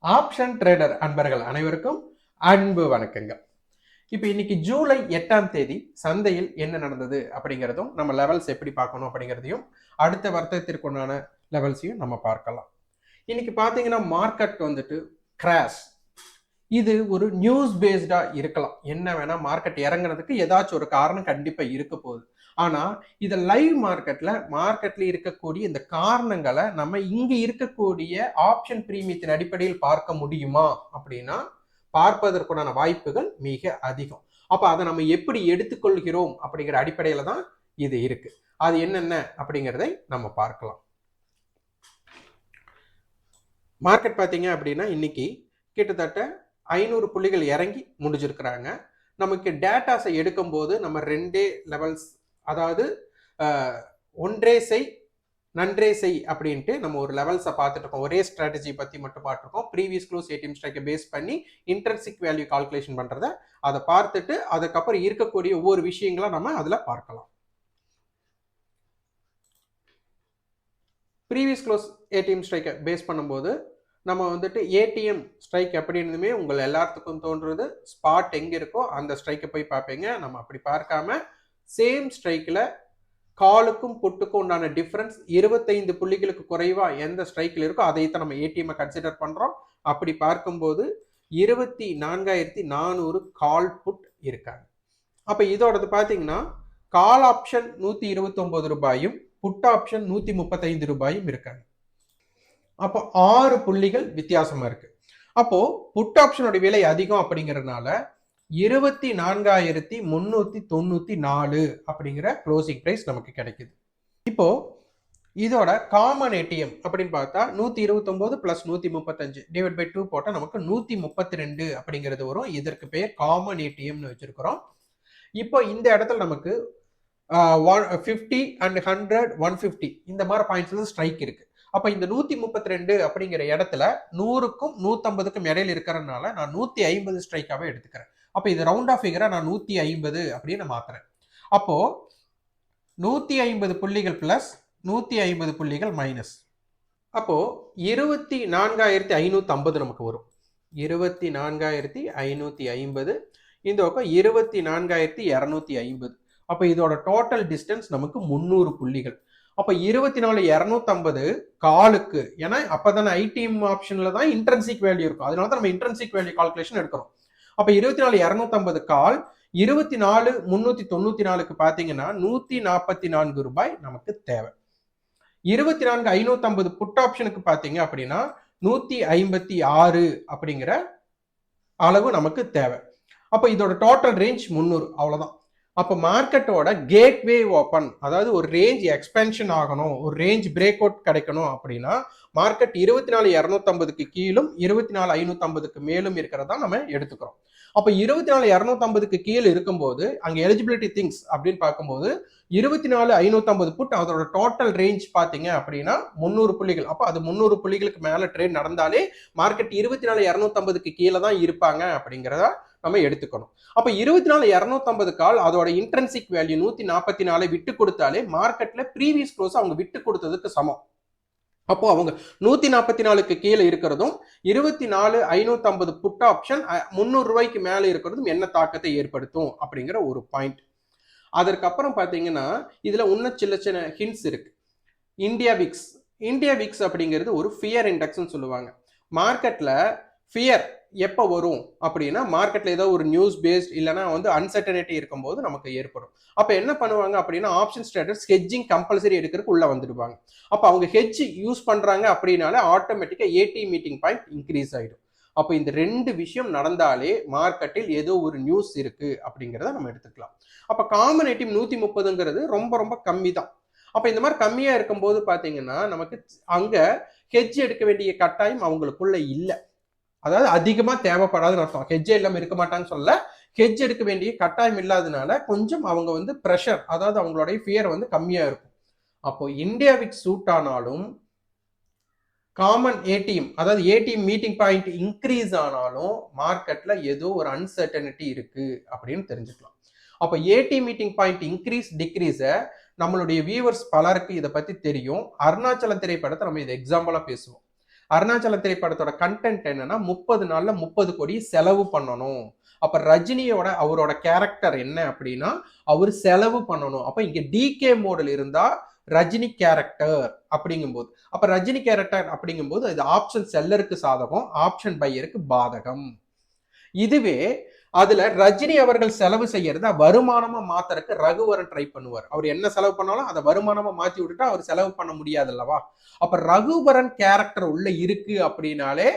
Option trader அன்பர்கள் அனைவருக்கும் அன்பு வணக்கங்கள். இப்போ இன்னைக்கு ஜூலை 8ஆம் தேதி சந்தையில் என்ன நடந்தது அப்படிங்கிறதும் நம்ம லெவல்ஸ் எப்படி பார்க்கணும் அப்படிங்கிறதையும் அடுத்த வர்த்தகத்திற்குண்டான லெவல்ஸையும் நம்ம பார்க்கலாம். இன்னைக்கு பார்த்தீங்கன்னா மார்க்கெட் வந்துட்டு கிராஷ். இது ஒரு நியூஸ் பேஸ்டா இருக்கலாம். என்ன வேணா மார்க்கெட் இறங்குறதுக்கு ஏதாச்சும் ஒரு காரணம் கண்டிப்பா இருக்க போகுது. ஆனா இத லைவ் மார்க்கெட்ல இருக்கக்கூடிய இந்த காரணங்களை நம்ம இங்க இருக்கக்கூடிய ஆப்ஷன் பிரீமியத்தின் அடிப்படையில் பார்க்க முடியுமா அப்படின்னா பார்ப்பதற்குண்டான வாய்ப்புகள் மிக அதிகம். அப்ப அதை நம்ம எப்படி எடுத்துக்கொள்கிறோம் அப்படிங்கிற அடிப்படையில தான் இது இருக்கு. அது என்னென்ன அப்படிங்கிறதை நம்ம பார்க்கலாம். மார்க்கெட் பார்த்தீங்க அப்படின்னா இன்னைக்கு கிட்டத்தட்ட 500 புள்ளிகள் இறங்கி முடிஞ்சிருக்கிறாங்க. நமக்கு டேட்டாஸை எடுக்கும்போது நம்ம ரெண்டே லெவல்ஸ், அதாவது ஒன்றே செய் நன்றே செய் அப்படின்ட்டு நம்ம ஒரு லெவல்ஸை பார்த்துட்டு இருக்கோம். ஒரே ஸ்ட்ராட்டஜி பற்றி மட்டும் பார்த்துருக்கோம். ப்ரீவியஸ் க்ளோஸ் ஏடிஎம் ஸ்ட்ரைக்கை பேஸ் பண்ணி இன்ட்ரென்சிக் வேல்யூ கால்குலேஷன் பண்ணுறத அதை பார்த்துட்டு அதுக்கப்புறம் இருக்கக்கூடிய ஒவ்வொரு விஷயங்களா நம்ம அதில் பார்க்கலாம். ப்ரீவியஸ் க்ளோஸ் ஏடிஎம் ஸ்ட்ரைக்கை பேஸ் பண்ணும்போது நம்ம வந்துட்டு ஏடிஎம் ஸ்ட்ரைக் அப்படின்னுமே உங்கள் எல்லாத்துக்கும் தோன்றுறது ஸ்பாட் எங்கே இருக்கோ அந்த ஸ்ட்ரைக்கை போய் பார்ப்பீங்க. நம்ம அப்படி பார்க்காம சேம் ஸ்ட்ரைக்கில் காலுக்கும் புட்டுக்கும் உண்டான டிஃப்ரென்ஸ் 25 புள்ளிகளுக்கு குறைவாக எந்த ஸ்ட்ரைக்கில் இருக்கோ அதைத்தான் நம்ம ஏடிஎம்மை கன்சிடர் பண்ணுறோம். அப்படி பார்க்கும்போது 24,400 கால் புட் இருக்காங்க. அப்போ இதோடது பார்த்தீங்கன்னா கால் ஆப்ஷன் 129 ரூபாயும் புட் ஆப்ஷன் 135 ரூபாயும் இருக்காங்க. அப்போ 6 புள்ளிகள் வித்தியாசமா இருக்கு. அப்போ புட் ஆப்ஷனோட விலை அதிகம் அப்படிங்கறதுனால 24,394 அப்படிங்கிற க்ளோசிங் பிரைஸ் நமக்கு கிடைக்குது. இப்போ இதோட காமன் ஏடிஎம் அப்படின்னு பார்த்தா 129 பிளஸ் 135 டிவைட் பை 2 போட்டால் நமக்கு 132 அப்படிங்கிறது வரும். இதற்கு பெயர் காமன் ஏடிஎம்னு வச்சிருக்கிறோம். இப்போ இந்த இடத்துல நமக்கு 50 and 100 150 இந்த மாதிரி பாயிண்ட்ஸ்ல ஸ்ட்ரைக் இருக்கு. அப்ப இந்த 132 அப்படிங்கிற இடத்துல 100க்கும் 150க்கும் இடையில இருக்கிறதுனால நான் 150 ஸ்ட்ரைக்காவே எடுத்துக்கிறேன். அப்ப இது ரவுண்ட் ஆஃப் ஃபிகரா நான் 150 அப்படின்னு மாத்துறேன். அப்போ 150 புள்ளிகள் பிளஸ் 150 புள்ளிகள் மைனஸ், அப்போ 24,550 நமக்கு வரும். 24,550 இந்த பக்கம் 24,250. அப்ப இதோட டோட்டல் டிஸ்டன்ஸ் நமக்கு 300 புள்ளிகள். அப்ப 24,250 காலுக்கு, ஏன்னா அப்பதானே ஐடிஎம் ஆப்ஷன்ல தான் இன்ட்ரென்சிக் வேல்யூ இருக்கும். அதனால நம்ம இன்ட்ரென்சிக் வேல்யூ கால்குலேஷன் எடுக்கிறோம். அப்ப 24,250 கால் 24,394க்கு பாத்தீங்கன்னா 144 ரூபாய் நமக்கு தேவை. 24,550 புட் ஆப்ஷனுக்கு பாத்தீங்க அப்படின்னா 156 அப்படிங்கிற அளவு நமக்கு தேவை. அப்ப இதோட டோட்டல் ரேஞ்ச் 300, அவ்வளவுதான். அப்போ மார்க்கெட்டோட கேட்வே ஓப்பன், அதாவது ஒரு ரேஞ்ச் எக்ஸ்பென்ஷன் ஆகணும், ஒரு ரேஞ்ச் பிரேக் அவுட் கிடைக்கணும் அப்படின்னா மார்க்கெட் 24,250க்கு கீழும் 24,550க்கு மேலும் இருக்கிறதா நம்ம எடுத்துக்கிறோம். அப்போ 24,250க்கு கீழே இருக்கும்போது அங்க எலிஜிபிலிட்டி திங்ஸ் அப்படின்னு பார்க்கும்போது 24,550 புட், அதோட டோட்டல் ரேஞ்ச் பாத்தீங்க அப்படின்னா 300 புள்ளிகள். அப்போ அது 300 புள்ளிகளுக்கு மேல ட்ரேட் நடந்தாலே மார்க்கெட் 24,250க்கு கீழே தான் இருப்பாங்க அப்படிங்கிறத நம்ம எடுத்துக்கணும். அப்ப 24,250 கால் அதோட இன்ட்ரென்சிக் வேல்யூ 144 விட்டு கொடுத்தாலே மார்க்கெட்ல ப்ரீவியஸ் க்ளோஸ் அவங்க விட்டு கொடுத்ததுக்கு சமம். அப்போ அவங்க 144க்கு கீழே இருக்கிறதும் 24,550 புட் ஆப்ஷன் 300 ரூபாய்க்கு மேல இருக்கிறதும் என்ன தாக்கத்தை ஏற்படுத்தும் அப்படிங்கிற ஒரு பாயிண்ட். அதற்கப்புறம் பாத்தீங்கன்னா இதுல இன்னும் சின்ன ஹிண்ட்ஸ் இருக்கு. இந்தியா விக்ஸ் அப்படிங்கிறது ஒரு ஃபியர் இண்டெக்ஸ்ன்னு சொல்லுவாங்க. மார்க்கெட்ல ஃபியர் எப்போ வரும் அப்படின்னா மார்க்கெட்ல ஏதோ ஒரு நியூஸ் பேஸ்ட் இல்லைன்னா வந்து அன்சர்டனிட்டி இருக்கும்போது நமக்கு ஏற்படும். அப்ப என்ன பண்ணுவாங்க அப்படின்னா ஆப்ஷன் ட்ரேடர்ஸ் ஹெட்ஜிங் கம்பல்சரி எடுக்கிறதுக்கு உள்ள வந்துடுவாங்க. அப்ப அவங்க ஹெட்ஜ் யூஸ் பண்றாங்க அப்படின்னாலே ஆட்டோமேட்டிக்கா ஏடி மீட்டிங் பாயிண்ட் இன்க்ரீஸ் ஆயிடும். அப்ப இந்த ரெண்டு விஷயம் நடந்தாலே மார்க்கெட்டில் ஏதோ ஒரு நியூஸ் இருக்கு அப்படிங்கிறத நம்ம எடுத்துக்கலாம். அப்ப காமன் ஏடிஎம் 130ங்கிறது ரொம்ப ரொம்ப கம்மி தான். அப்ப இந்த மாதிரி கம்மியா இருக்கும்போது பாத்தீங்கன்னா நமக்கு அங்க ஹெட்ஜ் எடுக்க வேண்டிய கட்டாயம் அவங்களுக்குள்ள இல்லை. அதாவது அதிகமா தேவைப்படாதுன்னு அர்த்தம். ஹெட்ஜே இல்லாம இருக்க மாட்டாங்கன்னு சொல்ல, ஹெட்ஜ் எடுக்க வேண்டிய கட்டாயம் இல்லாதனால கொஞ்சம் அவங்க வந்து ப்ரெஷர், அதாவது அவங்களுடைய ஃபியர் வந்து கம்மியா இருக்கும். அப்போ இந்தியா விக்ஸ் சூட் ஆனாலும் காமன் ஏடிஎம், அதாவது ஏடிஎம் மீட்டிங் பாயிண்ட் இன்க்ரீஸ் ஆனாலும் மார்க்கெட்ல ஏதோ ஒரு அன்சர்டனிட்டி இருக்கு அப்படின்னு தெரிஞ்சுக்கலாம். அப்போ ஏடிஎம் மீட்டிங் பாயிண்ட் இன்க்ரீஸ் டிக்ரீஸ நம்மளுடைய வியூவர்ஸ் பலருக்கு இதை பத்தி தெரியும். அருணாச்சலம் திரைப்படத்தை நம்ம இதை எக்ஸாம்பிளா பேசுவோம். அருணாச்சலம் திரைப்படத்தோட கண்டென்ட் என்னன்னா 30 நாள்ல 30 கோடி செலவு பண்ணணும். அப்ப ரஜினியோட அவரோட கேரக்டர் என்ன அப்படின்னா அவர் செலவு பண்ணணும். அப்ப இங்க டிகே மோடில் இருந்தா ரஜினி கேரக்டர் அப்படிங்கும்போது, அப்ப ரஜினி கேரக்டர் அப்படிங்கும்போது இது ஆப்ஷன் செல்லருக்கு சாதகம், ஆப்ஷன் பையருக்கு பாதகம். இதுவே அதுல ரஜினி அவர்கள் செலவு செய்யறத வருமானமா மாத்துறதுக்கு ரகுவரன் ட்ரை பண்ணுவார். அவர் என்ன செலவு பண்ணாலும் அதை வருமானமா மாத்தி விட்டுட்டா அவர் செலவு பண்ண முடியாது அல்லவா? அப்ப ரகுவரன் கேரக்டர் உள்ள இருக்கு அப்படின்னாலே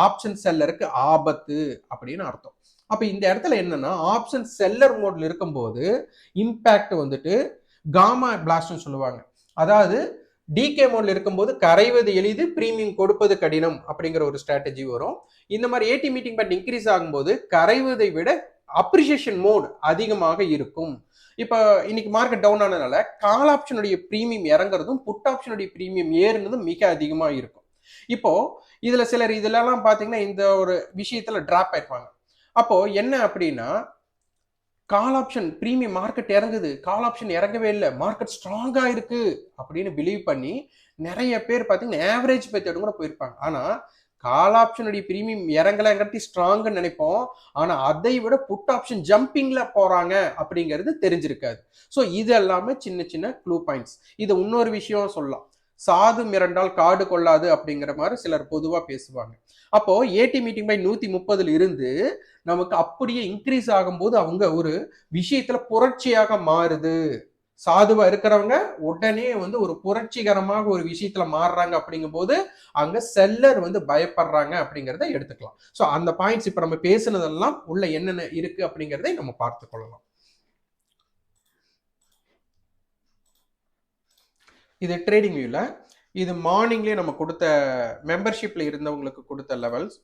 ஆப்ஷன் செல்லருக்கு ஆபத்து அப்படின்னு அர்த்தம். அப்ப இந்த இடத்துல என்னன்னா ஆப்ஷன் செல்லர் மோட்ல இருக்கும்போது இம்பாக்ட் வந்துட்டு காமா பிளாஸ்ட்னு சொல்லுவாங்க. அதாவது டிகே மோட்ல இருக்கும்போது கரைவது எளிது, பிரீமியம் கொடுப்பது கடினம் அப்படிங்கிற ஒரு ஸ்ட்ராட்டஜி வரும். இந்த மாதிரி ஏடி மீட்டிங் பாயிண்ட் இன்க்ரீஸ் ஆகும்போது கரைவதை விட அப்ரிசியேஷன் மோட் அதிகமாக இருக்கும். இப்போ இன்னைக்கு மார்க்கெட் டவுன் ஆனதுனால கால் ஆப்ஷனுடைய பிரீமியம் இறங்குறதும் புட் ஆப்ஷனுடைய பிரீமியம் ஏறுனதும் மிக அதிகமா இருக்கும். இப்போ இதுல சிலர் இதெல்லாம் பாத்தீங்கன்னா இந்த ஒரு விஷயத்துல டிராப் ஆயிருப்பாங்க. அப்போ என்ன அப்படின்னா கால் ஆப்ஷன் பிரீமியம் மார்க்கெட் இறங்குது, கால் ஆப்ஷன் இறங்கவே இல்லை, மார்க்கெட் ஸ்ட்ராங்கா இருக்கு அப்படின்னு பிலீவ் பண்ணி நிறைய பேர் பார்த்தீங்கன்னா ஆவரேஜ் மெத்தட் கூட போயிருப்பாங்க. ஆனா கால் ஆப்ஷனுடைய பிரீமியம் இறங்கலங்கிறதி ஸ்ட்ராங்னு நினைப்போம். ஆனா அதை விட புட் ஆப்ஷன் ஜம்பிங்ல போறாங்க அப்படிங்கிறது தெரிஞ்சிருக்காது. ஸோ இது எல்லாமே சின்ன சின்ன க்ளூ பாயிண்ட்ஸ். இது இன்னொரு விஷயம் சொல்லலாம், சாது மிரண்டால் காடு கொள்ளாது அப்படிங்கிற மாதிரி சிலர் பொதுவா பேசுவாங்க. அப்போ ஏடி மீட்டிங் பை 130 இருந்து நமக்கு அப்படியே இன்க்ரீஸ் ஆகும்போது அவங்க ஒரு விஷயத்துல புரட்சியாக மாறுது. சாதுவா இருக்கிறவங்க உடனே வந்து ஒரு புரட்சிகரமாக ஒரு விஷயத்துல மாறுறாங்க அப்படிங்கும் போது அங்க செல்லர் வந்து பயப்படுறாங்க அப்படிங்கிறத எடுத்துக்கலாம். ஸோ அந்த பாயிண்ட்ஸ் இப்ப நம்ம பேசுனதெல்லாம் உள்ள என்னென்ன இருக்கு அப்படிங்கிறதை நம்ம பார்த்து கொள்ளலாம். இது ட்ரேடிங் வியூல, இது மார்னிங்லேயே நம்ம கொடுத்த மெம்பர்ஷிப்ல இருந்தவங்களுக்கு கொடுத்த லெவல்ஸ்.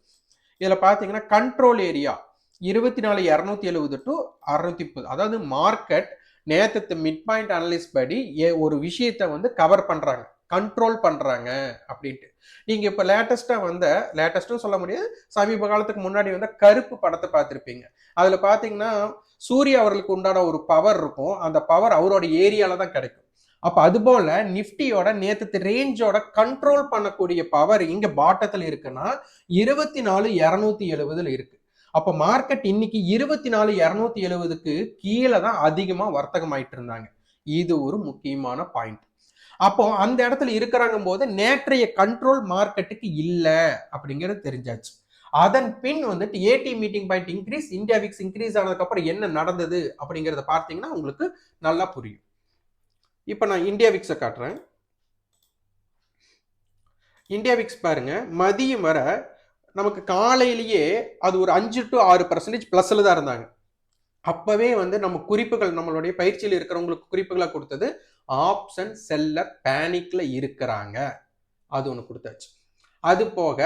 இதுல பாத்தீங்கன்னா கண்ட்ரோல் ஏரியா 24,270 டு 630, அதாவது மார்க்கெட் நேத்து மிட் பாயிண்ட் அனலிஸ் படி ஒரு விஷயத்தை வந்து கவர் பண்றாங்க, கண்ட்ரோல் பண்றாங்க அப்படின்ட்டு. நீங்க இப்ப லேட்டஸ்டும் சொல்ல முடியாது, சமீப காலத்துக்கு முன்னாடி வந்து கருப்பு படத்தை பார்த்திருப்பீங்க. அதுல பாத்தீங்கன்னா சூர்யா அவர்களுக்கு உண்டான ஒரு பவர் இருக்கும், அந்த பவர் அவரோட ஏரியால தான் கிடைக்கும். அப்ப அது போல நிப்டியோட நேத்து ரேஞ்சோட கண்ட்ரோல் பண்ணக்கூடிய பவர் இங்க பாட்டத்தில் இருக்குன்னா 24,270 இருக்கு. அப்ப மார்க்கெட் இன்னைக்கு 24,270க்கு கீழே தான் அதிகமா வர்த்தகம் ஆயிட்டு இருந்தாங்க. இது ஒரு முக்கியமான பாயிண்ட். அப்போ அந்த இடத்துல இருக்கிறாங்க போது நேற்றைய கண்ட்ரோல் மார்க்கெட்டுக்கு இல்ல அப்படிங்கிறது தெரிஞ்சாச்சு. அதன் பின் வந்துட்டு ஏடி meeting point increase, India VIX increase ஆனதுக்கு அப்புறம் என்ன நடந்தது அப்படிங்கறத பார்த்தீங்கன்னா உங்களுக்கு நல்லா புரியும். இப்ப நான் இந்தியா விக்ஸை காட்டுறேன். இந்தியா விக்ஸ் பாருங்க, மதியம் வர நமக்கு காலையிலேயே அது ஒரு 5 to 6% பிளஸ்ல தான் இருந்தாங்க. அப்பவே வந்து நம்ம குறிப்புகள், நம்மளுடைய பயிற்சியில் இருக்கிறவங்களுக்கு குறிப்புகளை கொடுத்தது ஆப்ஷன் செல்லர் பேனிக்ல இருக்கிறாங்க, அது ஒண்ணு கொடுத்தாச்சு. அது போக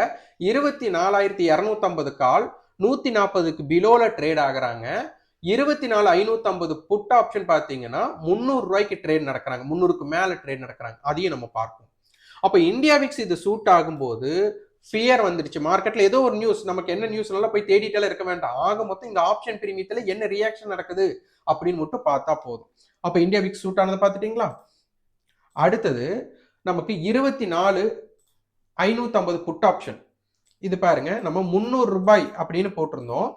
24,250 கால் 140க்கு பிலோல ட்ரேட் ஆகுறாங்க. 24,550 புட் ஆப்ஷன் பாத்தீங்கன்னா 300 ரூபாய்க்கு ட்ரேட் நடக்கிறாங்க, 300க்கு மேல ட்ரேட் நடக்கிறாங்க. அதையும் நம்ம பார்ப்போம். அப்ப இந்தியா விக்ஸ் இது சூட் ஆகும்போது ஃபியர் வந்துருச்சு மார்க்கெட்ல. ஏதோ ஒரு நியூஸ், நமக்கு என்ன நியூஸ்னால போய் தேடிட்டால இருக்க வேண்டாம், ஆக மொத்தம் இந்த ஆப்ஷன் பிரீமியத்துல என்ன ரியாக்ஷன் நடக்குது அப்படின்னு மட்டும் பார்த்தா போதும். அப்ப இந்தியா விக்ஸ் சூட் ஆனதை பார்த்துட்டீங்களா? அடுத்தது நமக்கு 24,550 புட் ஆப்ஷன். இது பாருங்க, நம்ம 300 ரூபாய் அப்படின்னு போட்டிருந்தோம்.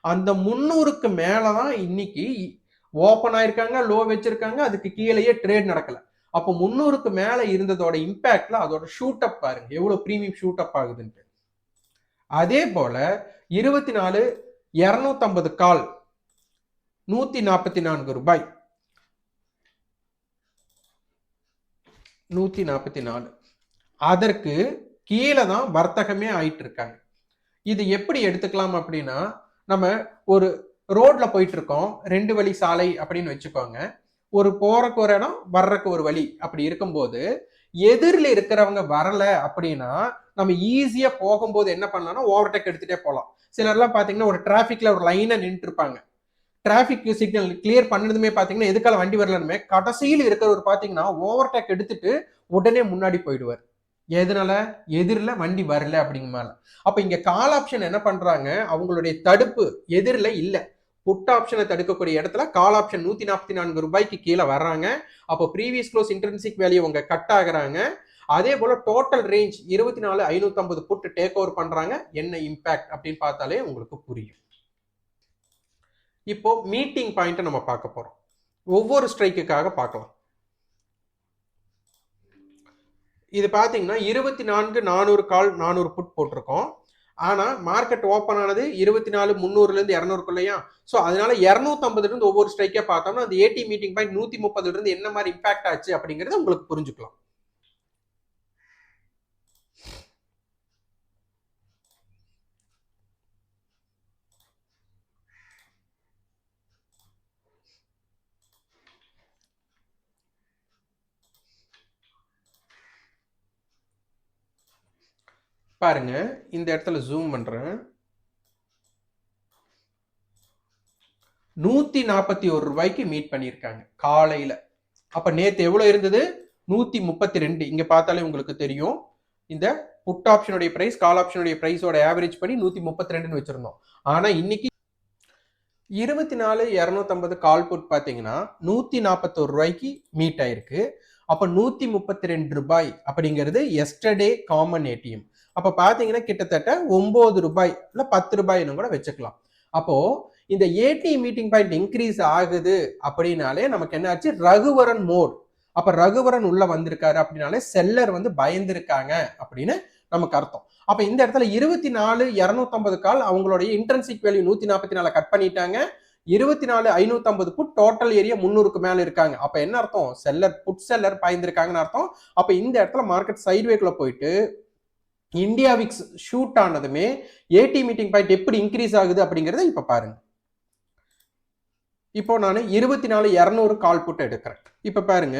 அந்த 300க்கு மேலதான் இன்னைக்கு ஓபன் ஆயிருக்காங்க, லோ வச்சிருக்காங்க, அதுக்கு கீழேயே ட்ரேட் நடக்கல. அப்போ 300க்கு மேல இருந்ததோட இம்பாக்ட்ல அதோட ஷூட் அப் பாருங்க, எவ்வளவு பிரீமியம் ஷூட் அப் ஆகுதுன்ட்டு. அதே போல 24,250 கால் 144 ரூபாய், 144, அதற்கு கீழே தான் வர்த்தகமே ஆயிட்டு இருக்காங்க. இது எப்படி எடுத்துக்கலாம் அப்படின்னா, நம்ம ஒரு ரோட்ல போயிட்டு இருக்கோம், 2 வழி சாலை அப்படின்னு வச்சுக்கோங்க. ஒரு போறக்கு ஒரு இடம், வர்றக்கு ஒரு வழி அப்படி இருக்கும்போது எதிரில் இருக்கிறவங்க வரல அப்படின்னா நம்ம ஈஸியா போகும்போது என்ன பண்ணலாம்னா ஓவர்டேக் எடுத்துட்டே போகலாம். சிலர்லாம் பாத்தீங்கன்னா ஒரு டிராபிக்ல ஒரு லைனை நின்று இருப்பாங்க, டிராபிக் சிக்னல் கிளியர் பண்ணதுமே பாத்தீங்கன்னா எதுக்கால வண்டி வரலன்னு கடைசியில் இருக்கிறவர் பாத்தீங்கன்னா ஓவர்டேக் எடுத்துட்டு உடனே முன்னாடி போயிடுவார். எதனால? எதிரில் வண்டி வரல அப்படிங்கனால. அப்ப இங்க கால் ஆப்ஷன் என்ன பண்றாங்க, அவங்களுடைய தடுப்பு எதிரில் இல்ல, புட் ஆப்ஷனை தடுக்கக்கூடிய இடத்துல கால் ஆப்ஷன் 144 ரூபாய்க்கு கீழே வர்றாங்க. அப்போ ப்ரீவியஸ் க்ளோஸ் இன்ட்ரின்சிக் வேல்யூ அவங்க கட் ஆகுறாங்க. அதே போல total range 24,550 put take over பண்றாங்க. என்ன இம்பாக்ட் அப்படின்னு பார்த்தாலே உங்களுக்கு புரியும். இப்போ மீட்டிங் பாயிண்ட் நம்ம பார்க்க போறோம். ஒவ்வொரு ஸ்ட்ரைக்குக்காக பார்க்கலாம். இது பாத்தீங்கன்னா 24,400 கால் 400 புட் போட்டிருக்கோம். ஆனா மார்க்கெட் ஓப்பன் ஆனது 24,300 இருந்து 200 சோ அதனால 250 இருந்து ஒவ்வொரு ஸ்ட்ரைக்கா பார்த்தோம்னா அந்த ஏடி மீட்டிங் பாயிண்ட் 130 இருந்து என்ன மாதிரி இம்பாக்ட் ஆச்சு அப்படிங்கறத உங்களுக்கு புரிஞ்சுக்கலாம். பாருங்க, இந்த இடத்துல ஜூம் பண்றேன். 141 ரூபாய்க்கு மீட் பண்ணியிருக்காங்க காலையில. அப்ப நேத்து எவ்வளவு இருந்தது? 132. இங்க பார்த்தாலே உங்களுக்கு தெரியும். இந்த புட் ஆப்ஷனுடைய பிரைஸ் கால் ஆப்ஷனுடைய பிரைஸோட ஆவரேஜ் பண்ணி 132 வச்சிருந்தோம். ஆனா இன்னைக்கு 24,250 கால் புட் பாத்தீங்கன்னா 141 ரூபாய்க்கு மீட் ஆயிருக்கு. அப்ப 132 ரூபாய் அப்படிங்கிறது எஸ்டர்டே காமன் ஏடிஎம். அப்ப பாத்தீங்கன்னா கிட்டத்தட்ட 9 ரூபாய் இல்ல 10 ரூபாய்னு கூட வச்சுக்கலாம். அப்போ இந்த ஏடிஎம் மீட்டிங் பாயிண்ட் இன்க்ரீஸ் ஆகுது அப்படின்னாலே நமக்கு என்ன ஆச்சு? ரகுவரன் மோட். அப்ப ரகுவரன் உள்ள வந்திருக்காரு அப்படின்னாலே செல்லர் வந்து பயந்துருக்காங்க அப்படின்னு நமக்கு அர்த்தம். அப்ப இந்த இடத்துல 24,250 கால் அவங்களுடைய இன்ட்ரென்சிக் வேல்யூ 144 கட் பண்ணிட்டாங்க. 24,550 புட் டோட்டல் ஏரியா 300க்கு மேல இருக்காங்க. அப்ப என்ன அர்த்தம்? செல்லர் புட் செல்லர் பாய்ந்திருக்காங்கன்னு அர்த்தம். அப்ப இந்த இடத்துல மார்க்கெட் சைட்வேக்குள்ள போயிட்டு இந்தியா விக்ஸ் ஷூட் ஆனதுமே ஏடி மீட்டிங் பாயிண்ட் எப்படி இன்க்ரீஸ் ஆகுது அப்படிங்கறத இப்ப பாருங்க. இப்போ நான் 24,200 கால் புட் எடுக்கிறேன். இப்ப பாருங்க,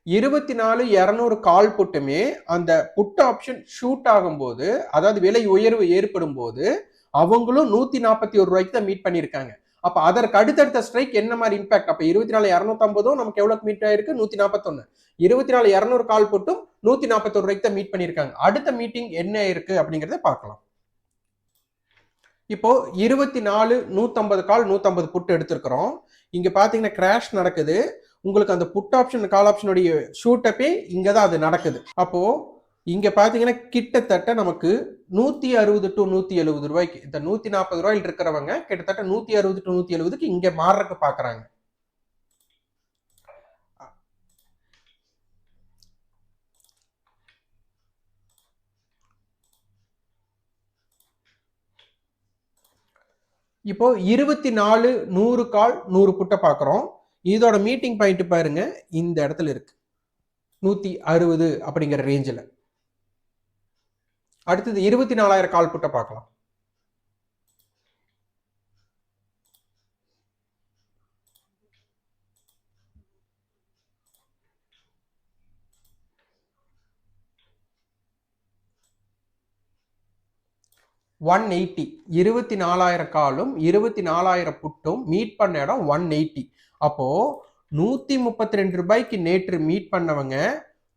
24,200 கால் புட்டுமே அந்த புட் ஆப்ஷன் ஷூட் ஆகும்போது, அதாவது விலை உயர்வு ஏற்படும் போது அவங்களும் 141 ரூபாய்க்கு தான் மீட் பண்ணியிருக்காங்க. அப்ப அதற்கு அடுத்தடுத்த ஸ்ட்ரைக் என்ன மாதிரி இம்பாக்ட்? அப்ப 24,250 நமக்கு எவ்வளவு மீட் ஆயிருக்கு? 141. 24,200 கால் புட்டும் 141 ரூபாய்க்கு தான் மீட் பண்ணியிருக்காங்க. அடுத்த மீட்டிங் என்ன இருக்கு அப்படிங்கறத பார்க்கலாம். இப்போ 24,150 கால் 150 புட் எடுத்திருக்கிறோம். இங்க பாத்தீங்கன்னா கிராஷ் நடக்குது. உங்களுக்கு அந்த புட் ஆப்ஷன் கால் ஆப்ஷனுடைய ஷூட் அப்பே இங்கதான் அது நடக்குது. அப்போ இங்க பாத்தீங்கன்னா கிட்டத்தட்ட நமக்கு 160 டு 170 ரூபாய்க்கு, இந்த 140 ரூபாயில் இருக்கிறவங்க கிட்டத்தட்ட 160 டு 170க்கு இங்க மாறக்கு பாக்குறாங்க. இப்போ 24,100 கால் 100 புட்டை பாக்குறோம். இதோட மீட்டிங் பாயிண்ட் பாருங்க, இந்த இடத்துல இருக்கு 160 அப்படிங்கிற ரேஞ்சில். அடுத்தது 24,000 கால் புட்டை பார்க்கலாம். $180. 24,000 காலும் 24,000 புட்டும் மீட் பண்ண இடம் 180. அப்போ 132 ரூபாய்க்கு நேற்று மீட் பண்ணவங்க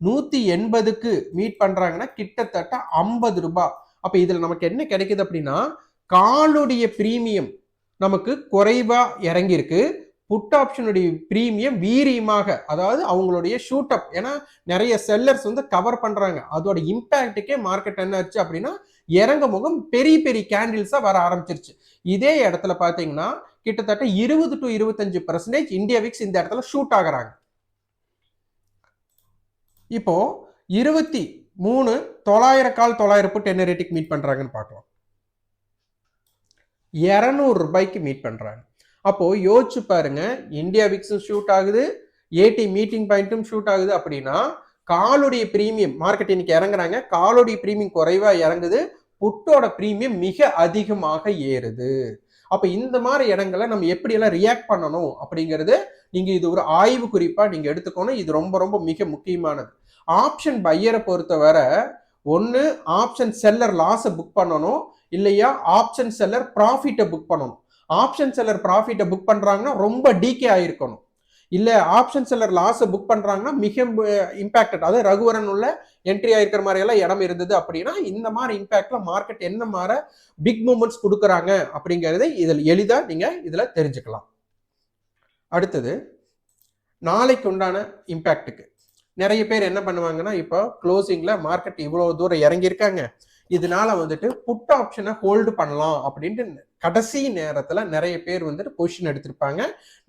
180க்கு மீட் பண்றாங்கன்னா கிட்டத்தட்ட 50 ரூபாய். அப்ப இதுல நமக்கு என்ன கிடைக்குது அப்படின்னா, காலுடைய பிரீமியம் நமக்கு குறைவா இறங்கி இருக்கு. புட் ஆப்ஷனுடைய பிரீமியம் வீரியமாக, அதாவது அவங்களுடைய ஷூட் அப், ஏன்னா நிறைய செல்லர்ஸ் வந்து கவர் பண்றாங்க. அதோட இம்பாக்டுக்கே மார்க்கெட் என்ன ஆச்சு அப்படின்னா இறங்க முகம் பெரிய பெரிய கேண்டில்ஸா வர ஆரம்பிச்சிருச்சு. இதே இடத்துல பாத்தீங்கன்னா கிட்டத்தட்ட 20 டு 25% இந்தியா விக்ஸ் இந்த இடத்துல ஷூட் ஆகுறாங்க. இப்போ 23,900 கால் 900 புட் என்ன ரேட்டுக்கு மீட் பண்றாங்கன்னு பார்க்கலாம். 200 ரூபாய்க்கு மீட் பண்றாங்க. அப்போ யோசிச்சு பாருங்க, இந்தியா விக்ஸும் ஷூட் ஆகுது, ஏடி மீட்டிங் பாயிண்ட்டும் ஷூட் ஆகுது அப்படின்னா காலுடைய பிரீமியம் மார்க்கெட் இன்னைக்கு இறங்குறாங்க, காலுடைய பிரீமியம் குறைவா இறங்குது, புட்டோட பிரீமியம் மிக அதிகமாக ஏறுது. அப்ப இந்த மாதிரி இடங்களை நம்ம எப்படி எல்லாம் ரியாக்ட் பண்ணணும் அப்படிங்கிறது நீங்க இது ஒரு ஆய்வு குறிப்பா நீங்க எடுத்துக்கணும். இது ரொம்ப ரொம்ப மிக முக்கியமானது. ஆப்ஷன் பையரை பொறுத்தவரை ஒன்னு ஆப்ஷன் செல்லர் லாஸை புக் பண்ணணும், இல்லையா ஆப்ஷன் செல்லர் ப்ராஃபிட்டை புக் பண்ணணும். ஆப்ஷன் செல்லர் ப்ராஃபிட்டை புக் பண்றாங்கன்னா ரொம்ப டிகே ஆயிருக்கணும். இல்ல ஆப்ஷன் செல்லர் லாஸ் புக் பண்றாங்கன்னா மிக இம்பாக்டட், அதாவது ரகுவரன் உள்ள என்ட்ரி ஆயிருக்கிற மாதிரி எல்லாம் இடம் இருந்தது அப்படின்னா இந்த மாதிரி இம்பாக்ட்ல மார்க்கெட் என்ன மாதிரி பிக் மூமெண்ட்ஸ் கொடுக்குறாங்க அப்படிங்கறதை இதில் எளிதா நீங்க இதுல தெரிஞ்சுக்கலாம். அடுத்தது நாளைக்கு உண்டான இம்பாக்டுக்கு நிறைய பேர் என்ன பண்ணுவாங்கன்னா, இப்போ க்ளோசிங்ல மார்க்கெட் இவ்வளவு தூரம் இறங்கியிருக்காங்க, இதனால வந்துட்டு புட் ஆப்ஷனை ஹோல்டு பண்ணலாம் அப்படின்ட்டு கடைசி நேரத்துல நிறைய பேர் வந்துட்டு பொசிஷன் எடுத்திருப்பாங்க.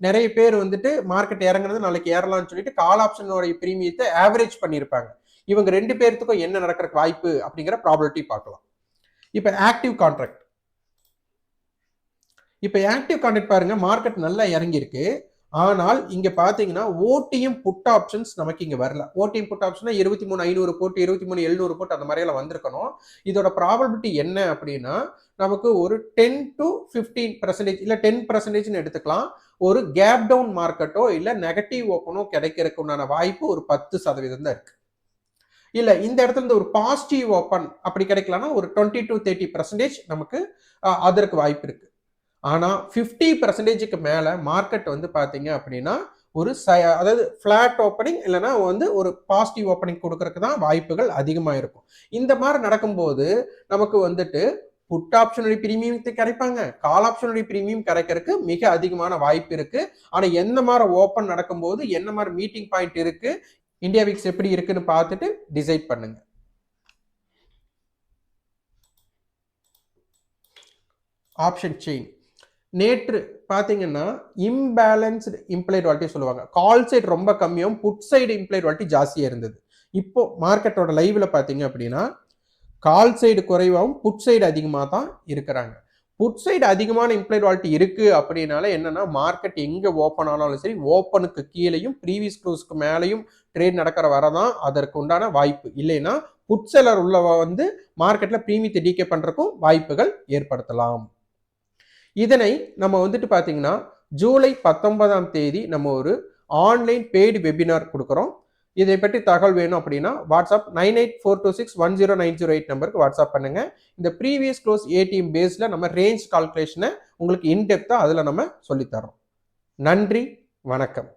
நிறைய பேர் வந்துட்டு மார்க்கெட் இறங்குனது நாளைக்கு ஏறலாம்னு சொல்லிட்டு கால் ஆப்ஷனோட பிரீமியத்தை ஆவரேஜ் பண்ணியிருப்பாங்க. இவங்க 2 பேர்த்துக்கும் என்ன நடக்கிறதுக்கு வாய்ப்பு அப்படிங்கிற ப்ராபபிலிட்டி பார்க்கலாம். இப்போ ஆக்டிவ் கான்ட்ராக்ட். இப்போ ஆக்டிவ் கான்ட்ராக்ட் பாருங்க, மார்க்கெட் நல்லா இறங்கியிருக்கு. ஆனால் இங்க பாத்தீங்கன்னா ஓடிஎம் புட் ஆப்ஷன்ஸ் நமக்கு இங்க வரல. ஓடிஎம் புட் ஆப்ஷன் 23,500 போட்டு 23,700 போட்டு அந்த மாதிரி எல்லாம் வந்திருக்கணும். இதோட ப்ராபபிலிட்டி என்ன அப்படின்னா, நமக்கு ஒரு 10 to 15% இல்ல 10% எடுத்துக்கலாம். ஒரு கேப் டவுன் மார்க்கெட்டோ இல்ல நெகட்டிவ் ஓப்பனோ கிடைக்கிறதுக்கு உண்டான வாய்ப்பு ஒரு 10% தான் இருக்கு. இல்ல இந்த இடத்துல இருந்து ஒரு பாசிட்டிவ் ஓப்பன் அப்படி கிடைக்கலன்னா ஒரு 20 to 30% நமக்கு அதற்கு வாய்ப்பு இருக்கு. ஆனா 50%க்கு மேல மார்க்கெட் வந்து பாத்தீங்க அப்படின்னா ஒரு அதாவது பிளாட் ஓப்பனிங் இல்லைன்னா வந்து ஒரு பாசிட்டிவ் ஓப்பனிங் கொடுக்கறதுக்கு தான் வாய்ப்புகள் அதிகமா இருக்கும். இந்த மாதிரி நடக்கும்போது நமக்கு வந்துட்டு புட் ஆப்ஷனுடைய பிரீமியம் கிடைப்பாங்க, கால் ஆப்ஷனுடைய பிரீமியம் கிடைக்கிறதுக்கு மிக அதிகமான வாய்ப்பு இருக்கு. ஆனா எந்த மாதிரி ஓப்பன் நடக்கும்போது என்ன மாதிரி மீட்டிங் பாயிண்ட் இருக்கு, இந்தியா விக்ஸ் எப்படி இருக்குன்னு பார்த்துட்டு டிசைட் பண்ணுங்க. ஆப்ஷன் செயின் நேற்று பாத்தீங்கன்னா இம்பேலன்ஸ்டு இம்ப்ளைட் வாலிட்டி சொல்லுவாங்க. கால் சைடு ரொம்ப கம்மியும் புட் சைடு இம்ப்ளைட் வாலிட்டி ஜாஸ்தியா இருந்தது. இப்போ மார்க்கெட்டோட லைவ்ல பாத்தீங்க அப்படின்னா கால் சைடு குறைவாகவும் புட் சைடு அதிகமாக தான் இருக்கிறாங்க. புட் சைடு அதிகமான இம்ப்ளைட் வாலிட்டி இருக்கு அப்படின்னால என்னன்னா, மார்க்கெட் எங்க ஓப்பன் ஆனாலும் சரி ஓப்பனுக்கு கீழேயும் ப்ரீவியஸ் க்ளோஸ்க்கு மேலேயும் ட்ரேட் நடக்கிற வரதான் அதற்கு உண்டான வாய்ப்பு. இல்லைன்னா புட் செல்லர் உள்ள வந்து மார்க்கெட்ல பிரீமியத்தை டிகே பண்றதுக்கும் வாய்ப்புகள் ஏற்படுத்தலாம். இதனை நம்ம வந்துட்டு பாத்தீங்கன்னா ஜூலை 19ஆம் தேதி நம்ம ஒரு ஆன்லைன் பெய்டு வெபினார் கொடுக்குறோம். இதை பற்றி தகவல் வேணும் அப்படின்னா வாட்ஸ்அப் 9842610908 நம்பருக்கு வாட்ஸ்அப் பண்ணுங்க. இந்த ப்ரீவியஸ் க்ளோஸ் ஏடிஎம் பேஸ்ல நம்ம ரேஞ்ச் கால்குலேஷனை உங்களுக்கு இன்டெப்தா அதுல நம்ம சொல்லித்தரோம். நன்றி, வணக்கம்.